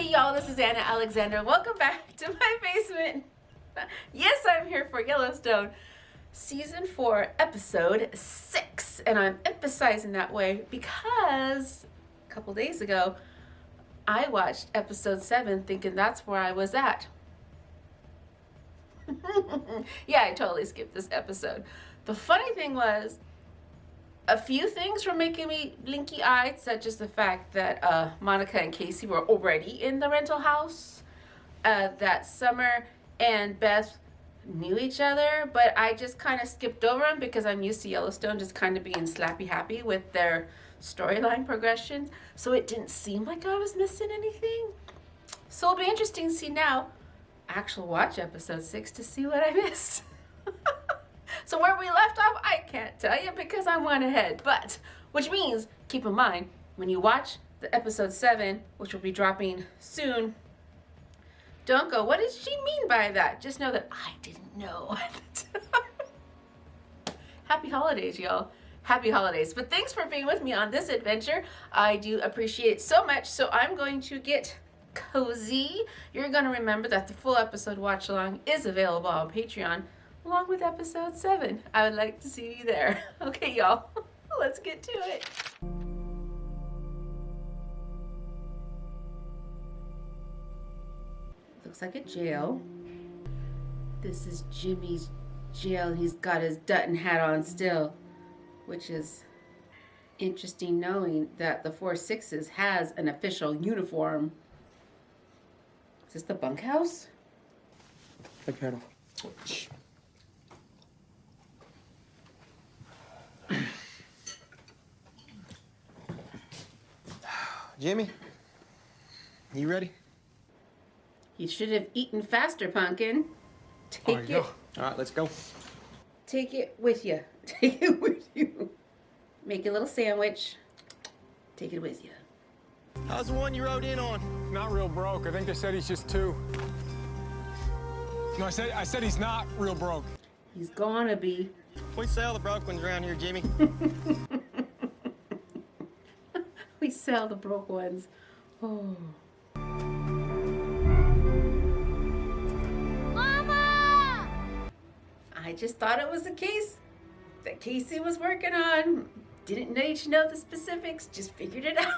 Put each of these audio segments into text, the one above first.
Hey y'all, this is Anna Alexander. Welcome back to my basement. Yes, I'm here for Yellowstone Season 4, Episode 6. And I'm emphasizing that way because a couple days ago, I watched Episode 7 thinking that's where I was at. Yeah, I totally skipped this episode. The funny thing was, a few things were making me blinky-eyed, such as the fact that Monica and Casey were already in the rental house, that Summer and Beth knew each other, but I just kind of skipped over them because I'm used to Yellowstone just kind of being slappy happy with their storyline progression, so it didn't seem like I was missing anything. So it'll be interesting to see now, actual watch episode 6 to see what I missed. So where we left off, I can't tell you because I went ahead. But, which means, keep in mind, when you watch the episode 7, which will be dropping soon, don't go, what did she mean by that? Just know that I didn't know at the time. Happy holidays, y'all. Happy holidays. But thanks for being with me on this adventure. I do appreciate it so much. So I'm going to get cozy. You're going to remember that the full episode watch along is available on Patreon, along with episode 7. I would like to see you there. Okay, y'all, let's get to it. Looks like a jail. This is Jimmy's jail, and he's got his Dutton hat on still, which is interesting knowing that the 4x6 has an official uniform. Is this the bunkhouse? Take that off. Jimmy, you ready? You should have eaten faster, pumpkin. There you go. All right, let's go. Take it with you. Take it with you. Make a little sandwich. Take it with you. How's the one you rode in on? Not real broke. I think they said he's just 2. No, I said he's not real broke. He's gonna be. We sell the broke ones around here, Jimmy. We sell the broke ones. Oh. Mama! I just thought it was a case that Casey was working on. Didn't need to know the specifics, just figured it out.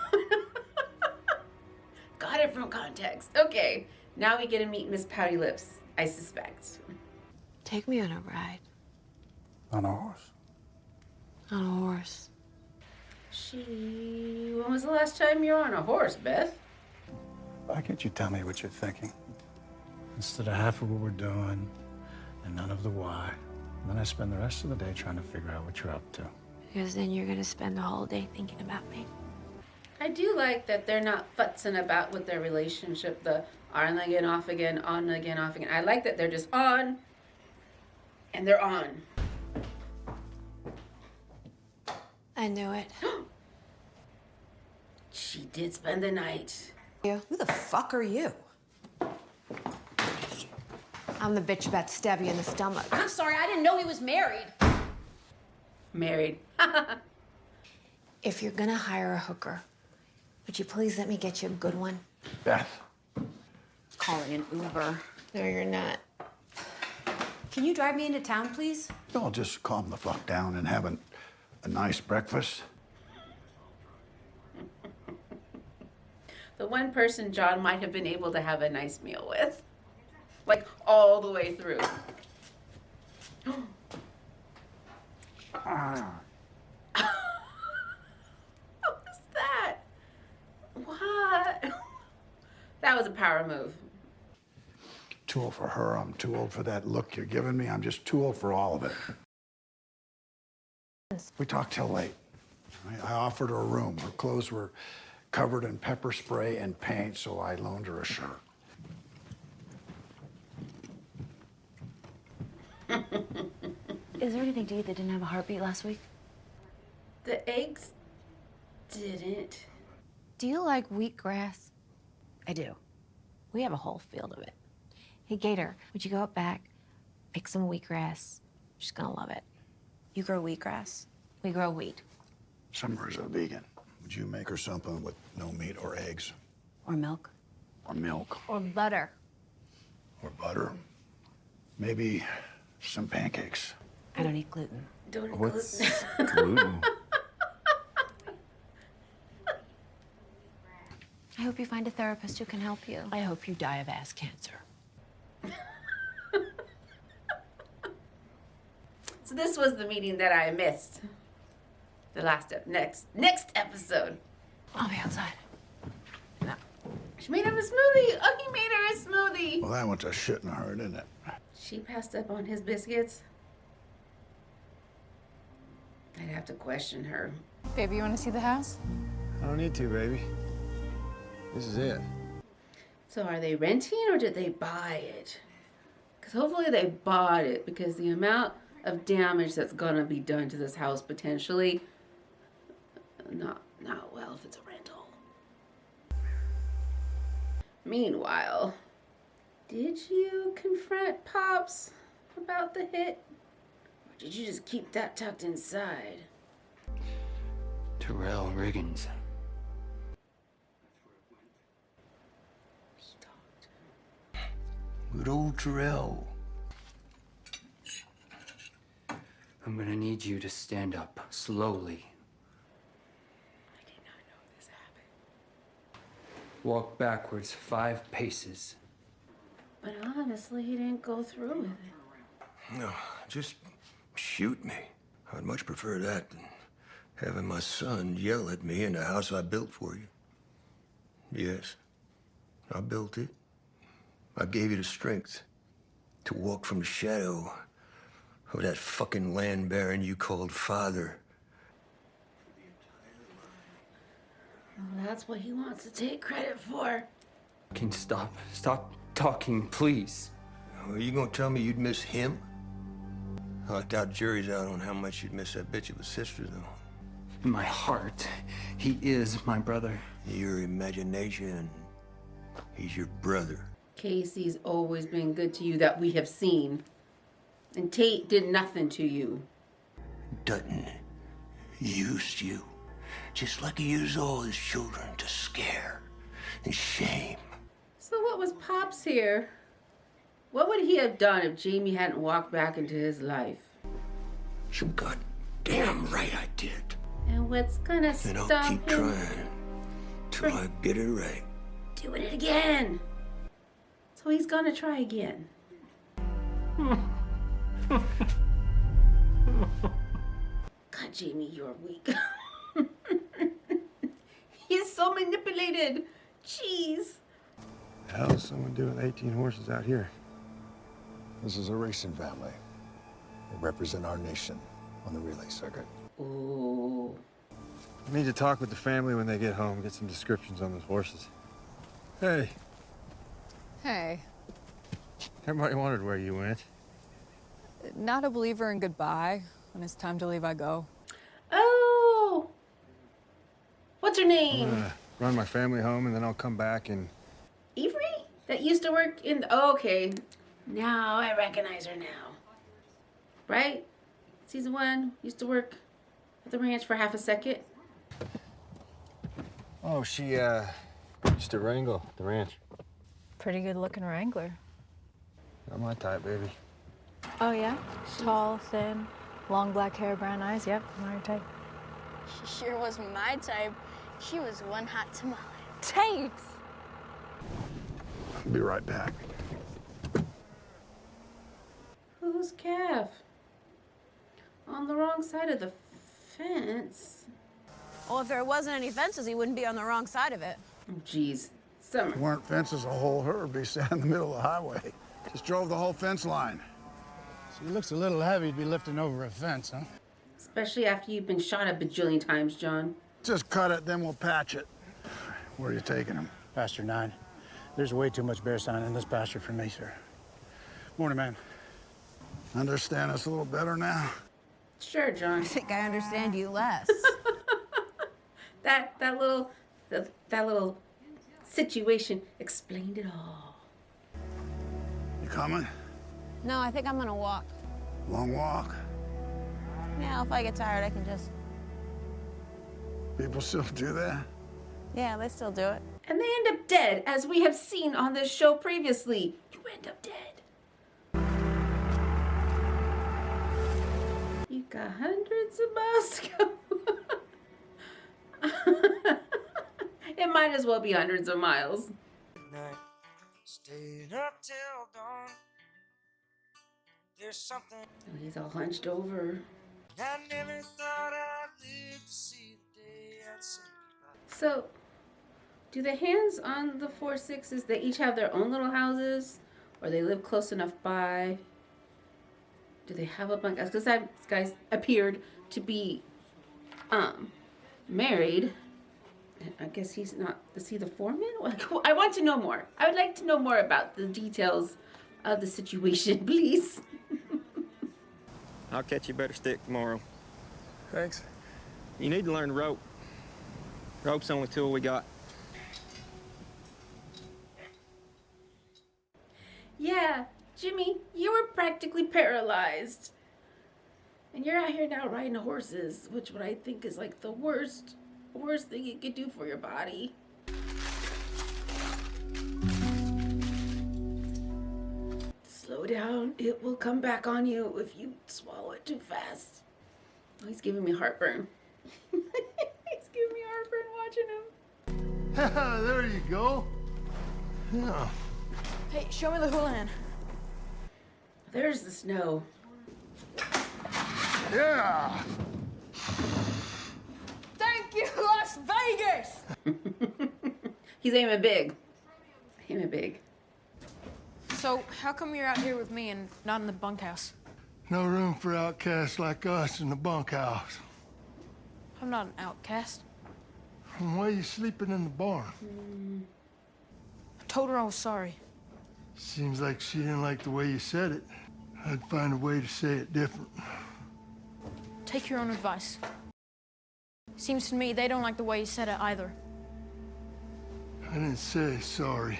Got it from context. Okay, now we get to meet Miss Pouty Lips, I suspect. Take me on a ride. On a horse. On a horse. When was the last time you were on a horse, Beth? Why can't you tell me what you're thinking? Instead of half of what we're doing and none of the why. And then I spend the rest of the day trying to figure out what you're up to. Because then you're gonna spend the whole day thinking about me. I do like that they're not futzing about with their relationship, the on again, off again, on again, off again. I like that they're just on, and they're on. I knew it. She did spend the night. You? Who the fuck are you? I'm the bitch about to stab you in the stomach. I'm sorry, I didn't know he was married. Married. If you're gonna hire a hooker, would you please let me get you a good one? Beth. Calling an Uber. No, you're not. Can you drive me into town, please? Y'all just calm the fuck down and have a nice breakfast. The one person John might have been able to have a nice meal with. Like, all the way through. What was that? What? That was a power move. Too old for her. I'm too old for that look you're giving me. I'm just too old for all of it. We talked till late. I offered her a room. Her clothes were covered in pepper spray and paint, so I loaned her a shirt. Is there anything to eat that didn't have a heartbeat last week? The eggs didn't. Do you like wheatgrass? I do. We have a whole field of it. Hey, Gator, would you go up back, pick some wheatgrass? She's gonna love it. You grow wheatgrass? We grow wheat. Summer's a vegan. Would you make her something with no meat or eggs? Or milk? Or milk. Or butter. Or butter. Maybe some pancakes. I don't eat gluten. Don't eat What's gluten. gluten? I hope you find a therapist who can help you. I hope you die of ass cancer. So this was the meeting that I missed. The last next episode. I'll be outside. She made him a smoothie. Oh, he made her a smoothie. Well, that went to shit in a hurry, didn't it? She passed up on his biscuits. I'd have to question her. Baby, you want to see the house? I don't need to, baby. This is it. So are they renting or did they buy it? Because hopefully they bought it, because the amount of damage that's gonna be done to this house potentially, not well if it's a rental. Meanwhile, did you confront Pops about the hit? Or did you just keep that tucked inside? Terrell Riggins. He talked. Good old Terrell. I'm gonna need you to stand up slowly. I did not know this happened. Walk backwards 5 paces. But honestly, he didn't go through with it. No, just shoot me. I'd much prefer that than having my son yell at me in the house I built for you. Yes, I built it. I gave you the strength to walk from the shadow of that fucking land baron you called father. Well, that's what he wants to take credit for. Can you stop talking, please? Are you gonna tell me you'd miss him? I doubt jury's out on how much you'd miss that bitch of a sister, though. In my heart, he is my brother. Your imagination, he's your brother. Casey's always been good to you that we have seen. And Tate did nothing to you. Dutton used you, just like he used all his children to scare and shame. So what was Pops here? What would he have done if Jamie hadn't walked back into his life? So goddamn right I did. And what's gonna And I'll stop keep him trying till I get it right. doing it again? So he's gonna try again. God, Jamie, you're weak. He's so manipulated. Jeez. The hell's someone doing 18 horses out here? This is a racing family. They represent our nation on the relay circuit. Ooh. I need to talk with the family when they get home, get some descriptions on those horses. Hey, Hey, everybody wondered where you went. not a believer in goodbye. When it's time to leave, I go. Oh. What's her name? Run my family home, and then I'll come back and... Avery? That used to work in... Oh, okay. Now I recognize her now. Right? Season 1, used to work at the ranch for half a second. Oh, she, used to wrangle at the ranch. Pretty good looking wrangler. Not my type, baby. Oh, yeah? Tall, thin, long black hair, brown eyes. Yep, my type. She sure wasn't my type. She was one hot tamale. Tate! I'll be right back. Who's Calf? On the wrong side of the fence. Well, if there wasn't any fences, he wouldn't be on the wrong side of it. Oh, jeez. Summer. If there weren't fences, a whole herd would be sat in the middle of the highway. Just drove the whole fence line. She looks a little heavy to be lifting over a fence, huh? Especially after you've been shot a bajillion times, John. Just cut it, then we'll patch it. Where are you taking him? Pasture 9. There's way too much bear sign in this pasture for me, sir. Morning, man. Understand us a little better now? Sure, John. I think I understand you less. that little situation explained it all. You coming? No, I think I'm gonna walk. Long walk? Yeah, if I get tired, I can just... People still do that? Yeah, they still do it. And they end up dead, as we have seen on this show previously. You end up dead. You got hundreds of miles to go. It might as well be hundreds of miles. Stayed up till dawn. There's something. Oh, he's all hunched over. I never thought I'd live to see the day I'd say goodbye. So, do the hands on the 4-6s, they each have their own little houses? Or they live close enough by? Do they have a bunkhouse? Because that guy appeared to be married. I guess he's not. Is he the foreman? I want to know more. I would like to know more about the details of the situation, please. I'll catch you a better stick tomorrow. Thanks. You need to learn to rope. Rope's the only tool we got. Yeah, Jimmy, you were practically paralyzed. And you're out here now riding horses, which what I think is like the worst thing you could do for your body. Slow down. It will come back on you if you swallow it too fast. Oh, he's giving me heartburn. He's giving me heartburn watching him. There you go. Yeah. Hey, show me the houlihan. There's the snow. Yeah. Thank you, Las Vegas! He's aiming big. Aiming big. So, how come you're out here with me and not in the bunkhouse? No room for outcasts like us in the bunkhouse. I'm not an outcast. And why are you sleeping in the barn? I told her I was sorry. Seems like she didn't like the way you said it. I'd find a way to say it different. Take your own advice. Seems to me they don't like the way you said it either. I didn't say sorry.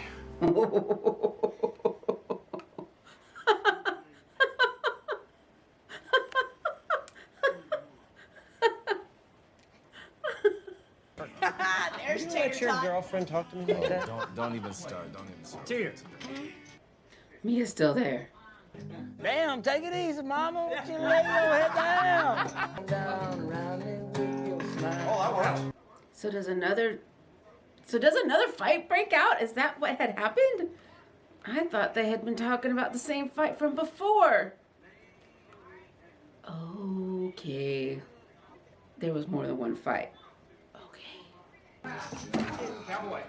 There's Let your girlfriend talk to me like that. Don't even start. Don't even start. Cheers. Mia's still there. Damn, take it easy, mama. Won't you lay your head down? Down around me with your smile. So does another fight break out? Is that what had happened? I thought they had been talking about the same fight from before. Okay. There was more than one fight. Okay. Cowboy.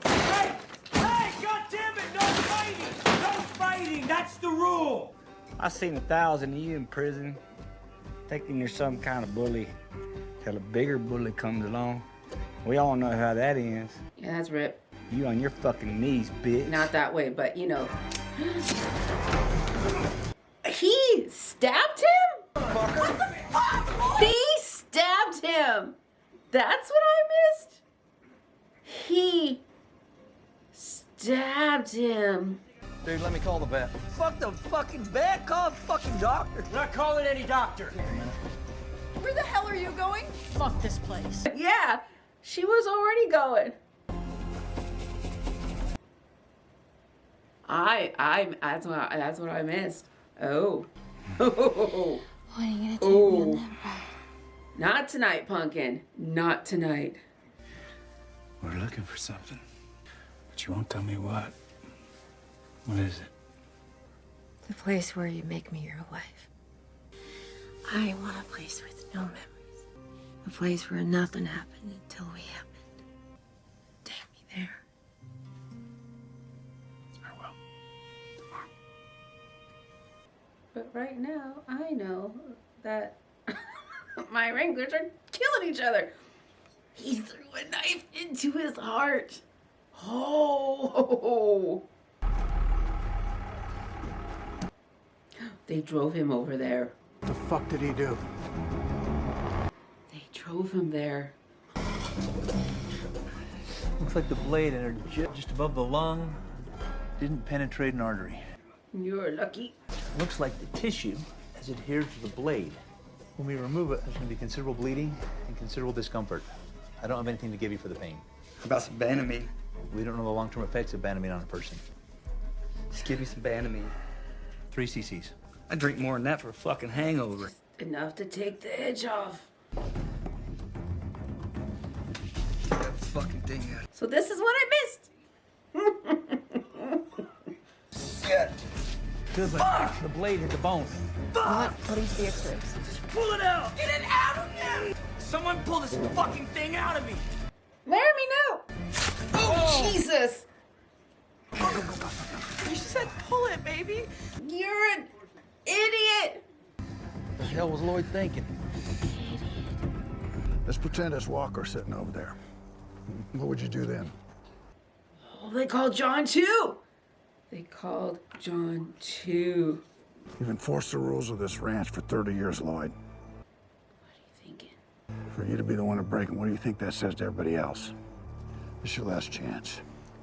Hey! Hey! God damn it! No fighting! No fighting! That's the rule! I've seen 1,000 of you in prison, thinking you're some kind of bully, till a bigger bully comes along. We all know how that ends. Yeah, that's Rip. You on your fucking knees, bitch. Not that way, but you know. He stabbed him? What the fuck? He stabbed him. That's what I missed? He stabbed him. Dude, let me call the vet. Fuck the fucking vet. Call a fucking doctor. I'm not calling any doctor. Where the hell are you going? Fuck this place. Yeah, she was already going. That's what I missed. Oh. Oh. What are you gonna take me on that ride? Not tonight, Pumpkin. Not tonight. We're looking for something, but you won't tell me what. What is it? The place where you make me your wife. I want a place with no memories. A place where nothing happened until we happened. Take me there. I will. Tomorrow. But right now, I know that my Wranglers are killing each other. He threw a knife into his heart. Oh. They drove him over there. What the fuck did he do? They drove him there. Looks like the blade entered just above the lung. Didn't penetrate an artery. You're lucky. Looks like the tissue has adhered to the blade. When we remove it, there's going to be considerable bleeding and considerable discomfort. I don't have anything to give you for the pain. About some Banamine. We don't know the long-term effects of Banamine on a person. Just give me some Banamine. 3 cc's. I drink more than that for a fucking hangover. Enough to take the edge off. Get that fucking thing out. So this is what I missed. Shit! Fuck! The blade hit the bone. Fuck! What do you see X-rays? Just pull it out! Get it out of me! Someone pull this fucking thing out of me! Laramie, no! Oh, Jesus! You said pull it, baby. You're an idiot! What the hell was Lloyd thinking? Let's pretend it's Walker sitting over there. What would you do then? Oh, they called John too. They called John too. You've enforced the rules of this ranch for 30 years, Lloyd. What are you thinking? For you to be the one to break them, what do you think that says to everybody else? It's your last chance.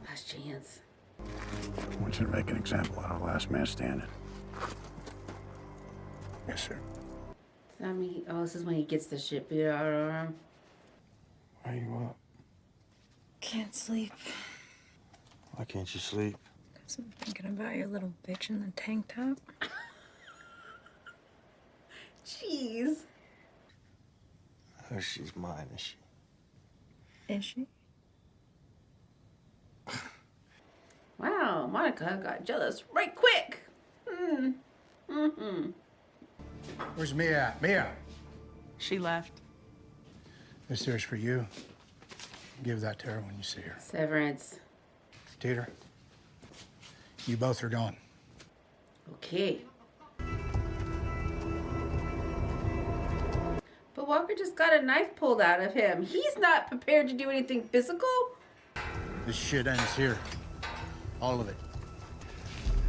Last chance. I want you to make an example out of last man standing. Yes, sir. I mean, oh, this is when he gets the shit beat out of him. Why are you up? Can't sleep. Why can't you sleep? Because I'm thinking about your little bitch in the tank top. Jeez. Oh, she's mine, is she? Is she? Wow, Monica got jealous right quick. Where's Mia at? Mia! She left. This here's for you. Give that to her when you see her. Severance. Teeter, you both are gone. Okay. But Walker just got a knife pulled out of him. He's not prepared to do anything physical. This shit ends here. All of it.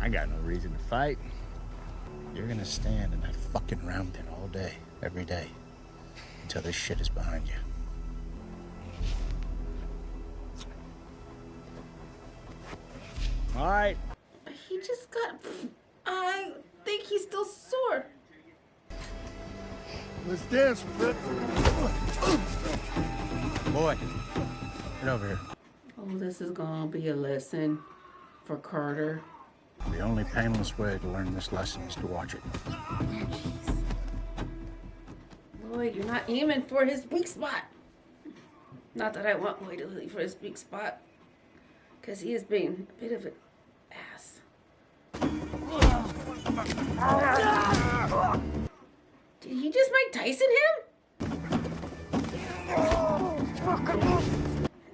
I got no reason to fight. You're gonna stand in that fucking round pen all day, every day, until this shit is behind you. All right. He just got... I think he's still sore. Let's dance, Britt. Boy, get over here. Oh, this is gonna be a lesson for Carter. The only painless way to learn this lesson is to watch it. Jeez. Lloyd, you're not aiming for his weak spot. Not that I want Lloyd to leave for his weak spot, because he has been a bit of an ass. Did he just Mike Tyson him?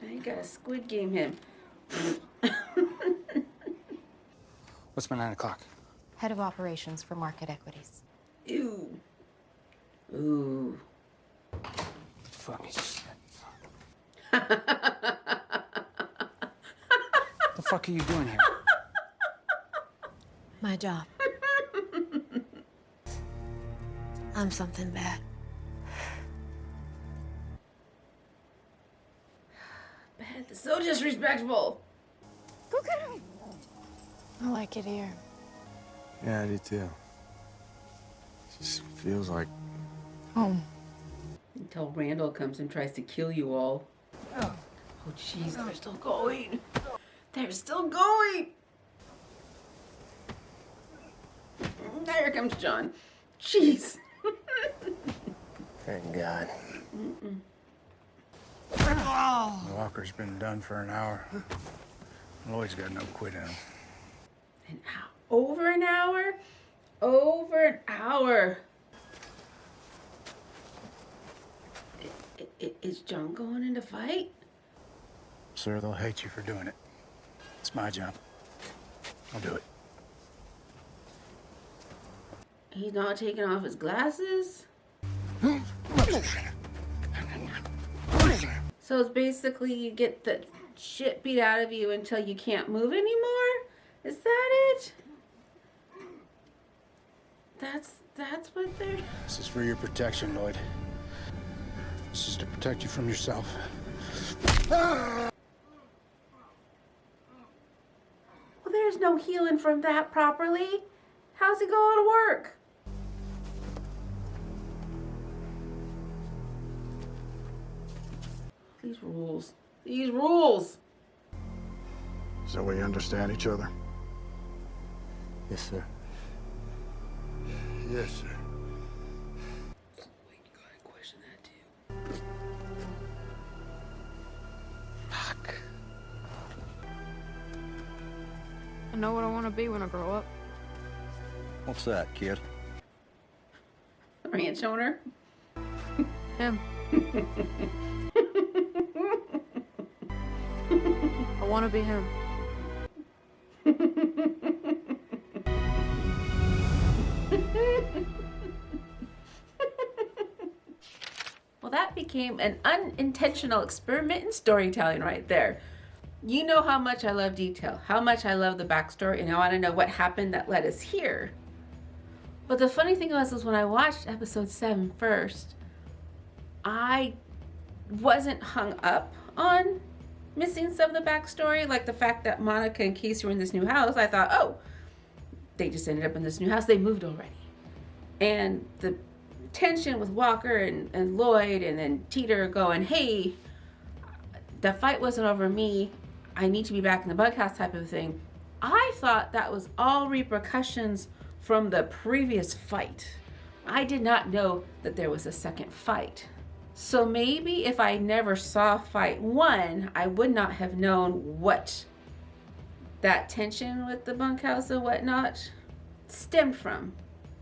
Now you gotta Squid Game him. What's my 9 o'clock? Head of operations for market equities. Ew. Ooh. Fucking shit. The fuck are you doing here? My job. I'm something bad. Bad. So disrespectful. Go get him. I like it here. Yeah, I do too. Just feels like Home. Until Randall comes and tries to kill you all. Oh, jeez, they're still going. They're still going. There comes John. Jeez. thank God. Walker's been done for an hour. Lloyd's got no quit in him. An hour? Over an hour? Over an hour. Is John going in to fight? Sir, they'll hate you for doing it. It's my job. I'll do it. He's not taking off his glasses? So it's basically you get the shit beat out of you until you can't move anymore? Is that it? That's what they're... This is for your protection, Lloyd. This is to protect you from yourself. Well, there's no healing from that properly. How's it going to work? These rules. These rules. So we understand each other? Yes, sir. Yes, sir. Fuck. I know what I want to be when I grow up. What's that, kid? Ranch owner. Him. I want to be him. Well, that became an unintentional experiment in storytelling right there. You know how much I love detail, how much I love the backstory, and I want to know what happened that led us here. But the funny thing was when I watched episode 7 first, I wasn't hung up on missing some of the backstory, like the fact that Monica and Casey were in this new house. I thought, oh, they just ended up in this new house. They moved already. And the tension with Walker and Lloyd, and then Teeter going, hey, the fight wasn't over me. I need to be back in the bunkhouse type of thing. I thought that was all repercussions from the previous fight. I did not know that there was a second fight. So maybe if I never saw fight 1, I would not have known what that tension with the bunkhouse and whatnot stemmed from.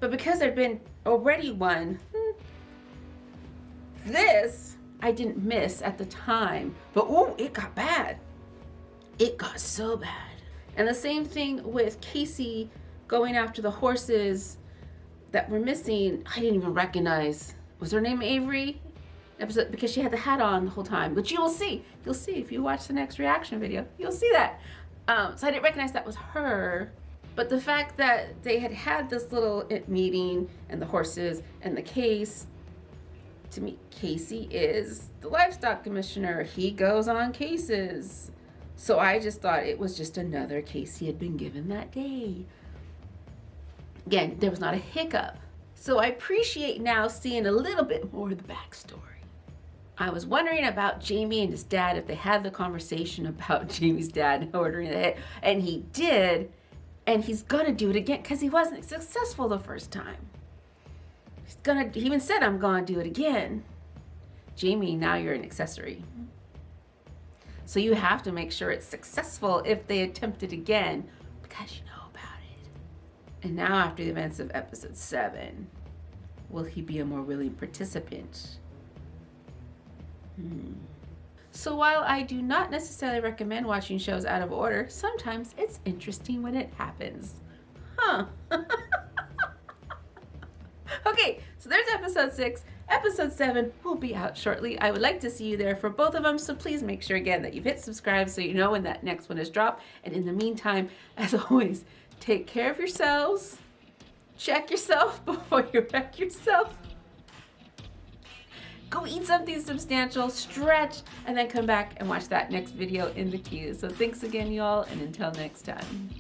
But because there'd been already one, this I didn't miss at the time. But ooh, it got bad. It got so bad. And the same thing with Casey going after the horses that were missing. I didn't even recognize. Was her name Avery? Episode, because she had the hat on the whole time. But you'll see if you watch the next reaction video, you'll see that. So I didn't recognize that was her. But the fact that they had this little meeting and the horses and the case, to me, Casey is the livestock commissioner. He goes on cases. So I just thought it was just another case he had been given that day. Again, there was not a hiccup. So I appreciate now seeing a little bit more of the backstory. I was wondering about Jamie and his dad, if they had the conversation about Jamie's dad ordering the hit, and he did, and he's gonna do it again because he wasn't successful the first time. He even said, I'm gonna do it again. Jamie, now you're an accessory. So you have to make sure it's successful if they attempt it again, because you know about it. And now after the events of episode 7, will he be a more willing participant? So while I do not necessarily recommend watching shows out of order, sometimes it's interesting when it happens. Huh. Okay, so there's episode 6. Episode 7 will be out shortly. I would like to see you there for both of them, so please make sure again that you've hit subscribe so you know when that next one is dropped. And in the meantime, as always, take care of yourselves. Check yourself before you wreck yourself. Go eat something substantial, stretch, and then come back and watch that next video in the queue. So thanks again, y'all, and until next time.